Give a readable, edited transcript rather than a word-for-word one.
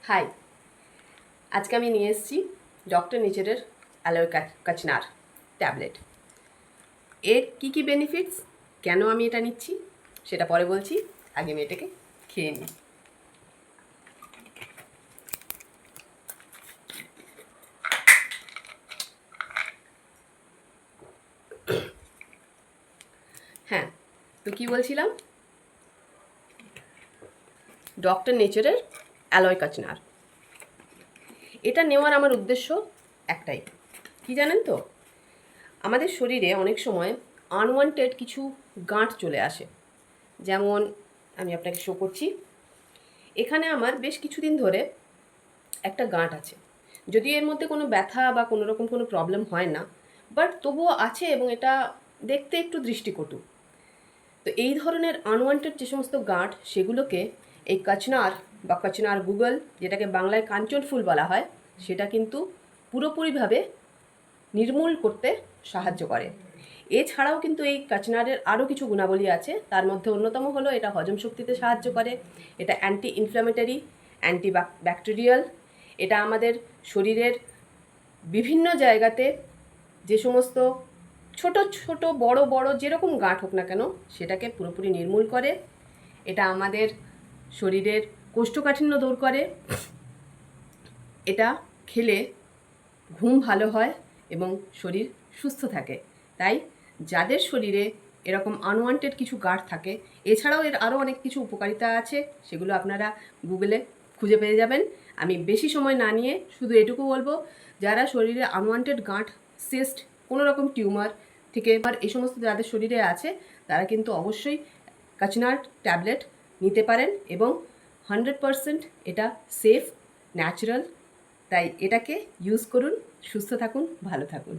High, আজকে আমি নিয়ে এসেছি ডক্টর নেচারের অ্যালোয় কাচনার ট্যাবলেট। এর কি কি বেনিফিটস, কেন আমি এটা নিচ্ছি সেটা পরে বলছি। আগে আমি এটাকে খেয়ে নিই। হ্যাঁ, তো কি বলছিলাম, ডক্টর নেচারের অ্যালোয় কাচনার। এটা নেওয়ার আমার উদ্দেশ্য একটাই, কি জানেন তো, আমাদের শরীরে অনেক সময় আনওয়ান্টেড কিছু গাঁট চলে আসে। যেমন আমি আপনাকে শো করছি, এখানে আমার বেশ কিছুদিন ধরে একটা গাঁট আছে। যদি এর মধ্যে কোনো ব্যথা বা কোনো রকম কোনো প্রবলেম হয় না, বাট তবুও আছে এবং এটা দেখতে একটু দৃষ্টিকটু। তো এই ধরনের আনওয়ান্টেড যে সমস্ত গাঁট, সেগুলোকে এই কাচনার বা কাচনার গুগল, যেটাকে বাংলায় কাঞ্চন ফুল বলা হয়, সেটা কিন্তু পুরোপুরিভাবে নির্মূল করতে সাহায্য করে। এছাড়াও কিন্তু এই কাচনারের আরও কিছু গুণাবলী আছে। তার মধ্যে অন্যতম হলো এটা হজম শক্তিতে সাহায্য করে, এটা অ্যান্টি ইনফ্ল্যামেটারি, অ্যান্টি ব্যাকটেরিয়াল। এটা আমাদের শরীরের বিভিন্ন জায়গাতে যে সমস্ত ছোট ছোট বড় বড় যেরকম গাঁট হোক না কেন, সেটাকে পুরোপুরি নির্মূল করে। এটা আমাদের শরীরের কোষ্ঠকাঠিন্য দূর করে। এটা খেলে ঘুম ভালো হয় এবং শরীর সুস্থ থাকে। তাই যাদের শরীরে এরকম আনওয়ান্টেড কিছু গাঁট থাকে, এছাড়াও এর আরও অনেক কিছু উপকারিতা আছে, সেগুলো আপনারা গুগলে খুঁজে পেয়ে যাবেন। আমি বেশি সময় না নিয়ে শুধু এটুকু বলবো, যারা শরীরে আনওয়ান্টেড গাঁট, সিস্ট, কোনো রকম টিউমার থেকে এই সমস্ত যাদের শরীরে আছে, তারা কিন্তু অবশ্যই কাচনার ট্যাবলেট নিতে পারেন এবং 100% এটা সেফ, ন্যাচারাল। তাই এটাকে ইউজ করুন। সুস্থ থাকুন, ভালো থাকুন।